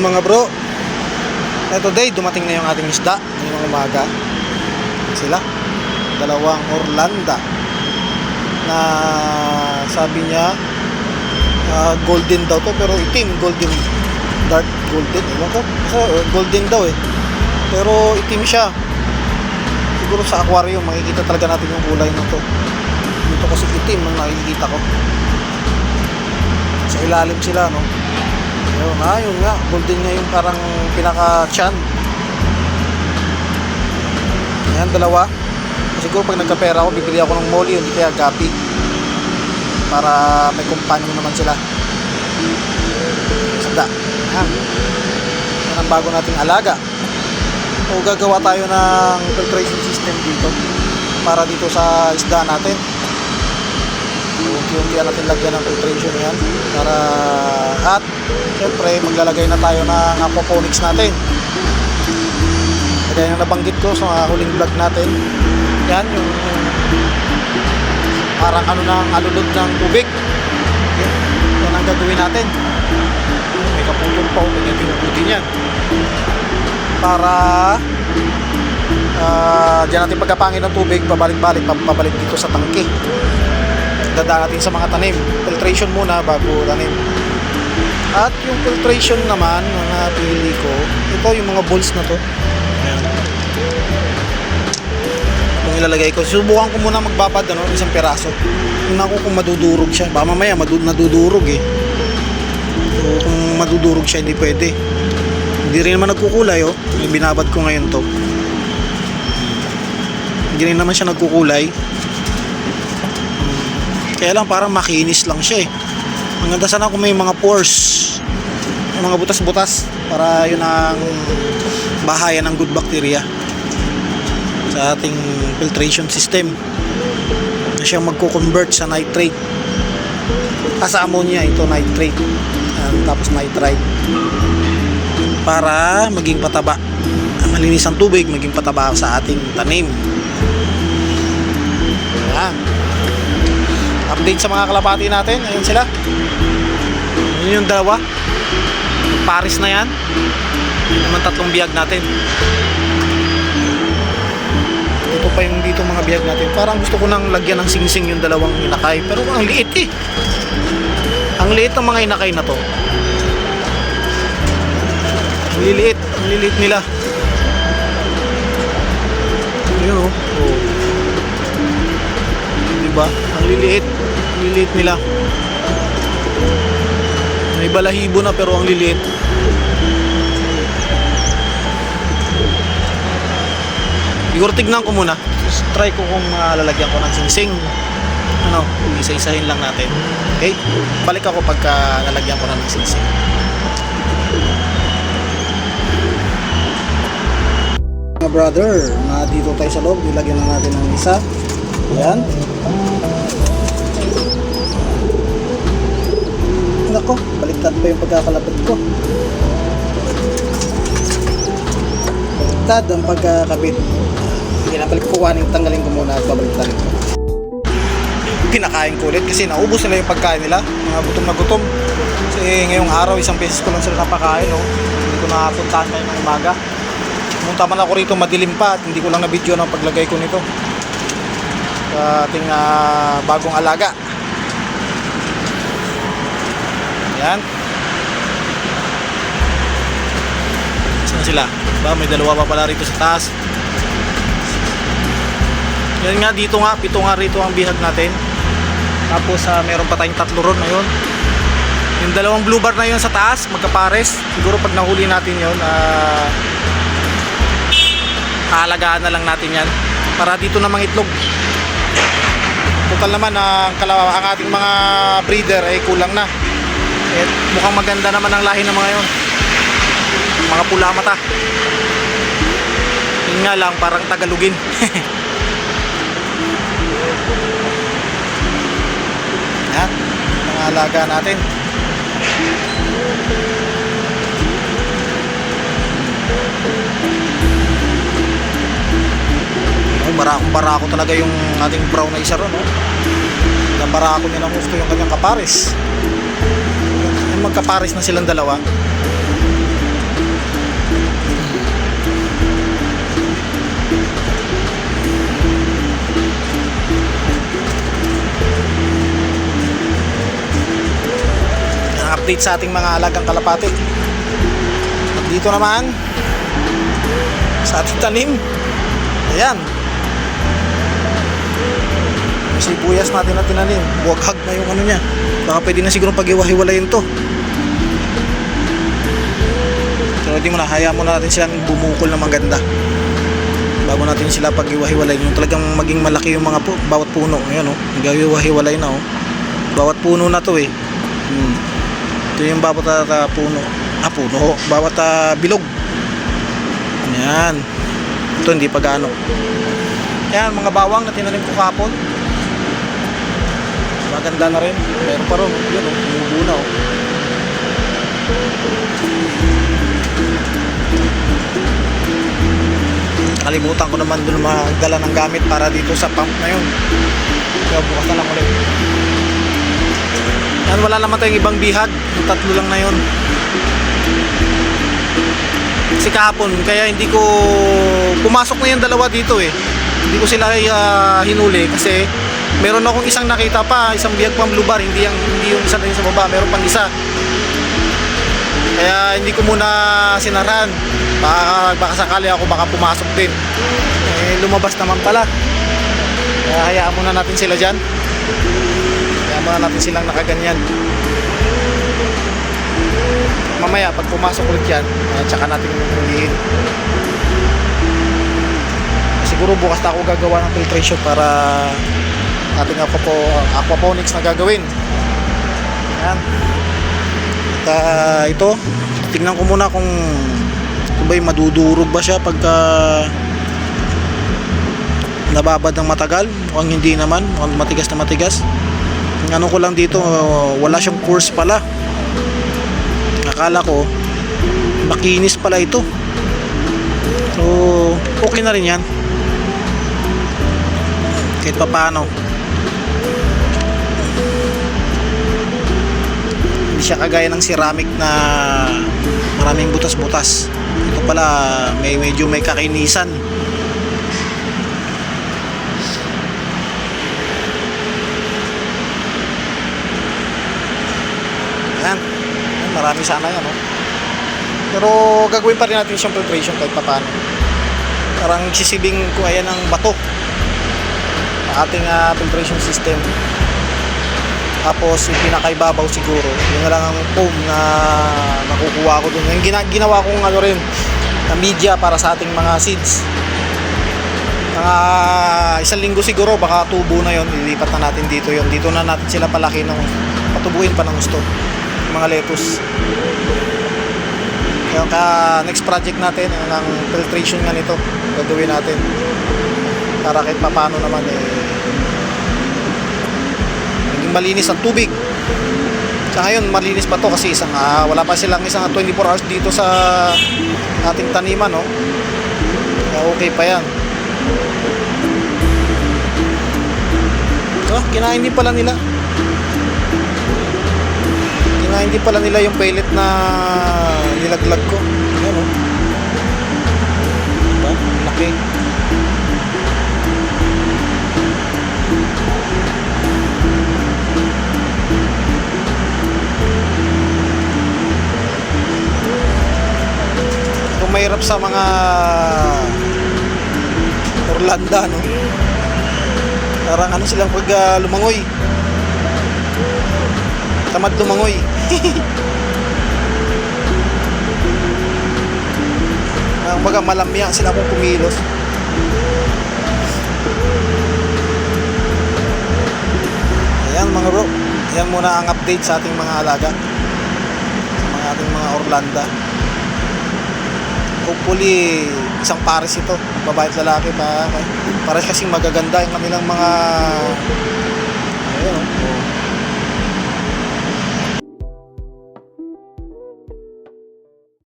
afternoon mga bro. Today dumating na yung ating isda ngayong umaga. Sila dalawang Orlando na sabi niya golden daw to, pero itim, golden, dark golden, ewan ko, golden daw pero itim siya. Siguro sa aquarium makikita talaga natin yung kulay na to. Dito kasi itim ang nakikita ko. Sa ilalim sila, no? Yun nga, golden nga yung parang pinaka-chan. Ayan, dalawa. Siguro pag nagkapera ako, bibili ako ng molly, hindi kaya gapi. Para may kumpanyo naman sila. Isda. Ayan. Yan ang bago nating alaga. So, gagawa tayo ng filtration system dito. Para dito sa isda natin. Unti-unti natin lagyan ng filtration yan. Para, at syempre maglalagay na tayo ng aquaponics natin. Kaya yung nabanggit ko sa huling vlog natin, yan yung parang alulod ng tubig. Yan ang gagawin natin. May kaputol pa, may pinuputin yan para dyan natin pagkapangin ng tubig, pabalik-balik, pabalik dito sa tangke. Dadaan natin sa mga tanim. Filtration muna bago tanim. At yung filtration naman na pili ko, ito yung mga balls na to. Ayan. Itong ilalagay ko. Subukan ko muna magbabad isang piraso. Tingnan ko kung madudurog siya. Baka mamaya nadudurog So kung madudurog siya, hindi pwede. Hindi rin naman nagkukulay Binabad ko ngayon to. Hindi rin naman siya nagkukulay. Kaya lang parang makinis lang siya Ang ganda sana kung may mga pores, may mga butas-butas, para yun ang bahayan ng good bacteria sa ating filtration system na siya magko-convert sa nitrate, sa ammonia, ito nitrate, tapos nitrite, para maging pataba, malinis ang tubig, maging pataba sa ating tanim. Update sa mga kalapati natin. Ayun sila. Yun yung dalawa. Paris na yan. Yun naman tatlong biyag natin. Ito pa yung dito mga biyag natin. Parang gusto ko nang lagyan ng singsing yung dalawang inakay. Pero ang liit Ang liit ng mga inakay na to. Ang liliit nila. Ayun diba? Ang liliit nila. May balahibo na pero ang liliit. Siguro tignan ko muna. Try ko kung lalagyan ko ng singsing. Isa-isahin lang natin. Okay? Balik ako pagka lalagyan ko na ng singsing. Mga brother, dito tayo sa loob. Nilagyan na natin ng isa. Ayan. Nako, baliktad pa yung pagkakalapit ko. Baliktad ang pagkakabit. Pinabalik ko tanggalin ko muna at babaliktadin ko. Pinakain ko ulit kasi naubos nila yung pagkain nila. Mga gutom na gutom. Kasi ngayong araw, isang beses ko lang sila napakain. Hindi ko napuntahan kayo ng umaga. Pumunta man ako rito, madilim pa at hindi ko lang na-video ng paglagay ko nito sa ating bagong alaga. Ayan. Saan sila? May dalawa pa pala rito sa taas. Yan nga, dito nga, 7 nga rito ang bihag natin. Tapos meron pa tayong 3 ron na yun. Yung dalawang blue bar na yun sa taas, magkapares. Siguro pag nahuli natin yun, aalagaan na lang natin yan para dito namang itlog. Total naman ang ating mga breeder ay kulang na. Mukhang maganda naman ang lahi ng mga yon. Mga pula mata. Yun nga lang, parang Tagalogin. Yan, mga alaga natin. Barakong-barako talaga yung ating brown na isa ron. Barako niya ng gusto yung kanyang kapares. Yung magkapares na silang dalawa. update sa ating mga alagang kalapati. At dito naman sa ating tanim, ayan, yung sibuyas natin na tinanim, buwaghag na yung ano niya. Baka pwede na siguro pag-iwahiwalayin to. So hindi mo na, hayaan mo na natin silang bumukol na maganda bago natin sila pag-iwahiwalay. Yung talagang maging malaki yung mga bawat puno. Ayan o, nag-iwahiwalay na o. Bawat puno na to eh. Ito yung bawat puno. Puno. Bawat bilog. Ayan. Ito hindi pa gaano. Ayan, mga bawang na tinanim ko kapon. Maganda na rin. Meron pa rin. Yun o, umubo na o. Nakalimutan ko naman doon magdala ng gamit para dito sa pump na yun. Kaya bukas na lang ulit. Yan, wala naman tayong ibang bihag. Yung tatlo lang na yun. Kasi kahapon, kaya hindi ko pumasok na yung dalawa dito eh. Hindi ko sila hinuli kasi meron akong isang nakita pa, isang bihag pang blue bar, hindi yung isa rin sa baba, meron pang isa. Kaya hindi ko muna sinaran. Baka sakali ako baka pumasok din. Lumabas naman pala. Kaya hayaan muna natin sila dyan. Hayaan muna natin silang nakaganyan. Mamaya pag pumasok ulit yan, tsaka natin hulihin. Siguro bukas na ako gagawa ng filtration para ating aquaponics na gagawin. Yan. At ito, tingnan ko muna kung ba'y madudurog ba siya pagka nababad ng matagal. Mukhang hindi naman, mukhang matigas na matigas. Ang ano ko lang dito, wala siyang course pala. Akala ko makinis pala ito. So okay na rin yan kahit pa paano. Hindi siya kagaya ng ceramic na maraming butas-butas. Ito pala medyo may kakinisan. Ayan, marami sana yan oh. Pero gagawin pa rin natin siyang filtration kahit pa paano. Parang sisibing ko ayan ng bato ang ating filtration system. Tapos yung pinakaibabaw siguro, yun na lang ang foam na nakukuha ko dun. Yung ginawa kong ano rin na media para sa ating mga seeds. Mga isang linggo siguro, baka tubo na yon, ilipat na natin dito yon. Dito na natin sila palaki ng patubuin pa ng gusto. Yung mga lettuce. Kaya next project natin, ang filtration nga nito, gagawin natin. Para kahit papano naman malinis ang tubig. Sa ngayon malinis pa to kasi wala pa silang isang 24 hours dito sa ating taniman no. Kaya okay pa yan. So, kinain din pala nila yung pellet na nilaglag ko. Ayan o. Diba? Laki. Mahirap sa mga Orlanda no. Parang ano silang pag lumangoy. Tamad lumangoy. Baga malamya sila kung kumilos. Ayan mga bro, yan muna ang update sa ating mga alaga, sa ating mga Orlanda. Hopefully isang pares ito, babae at lalaki pa. Pares kasing magaganda yung kanilang mga ayun,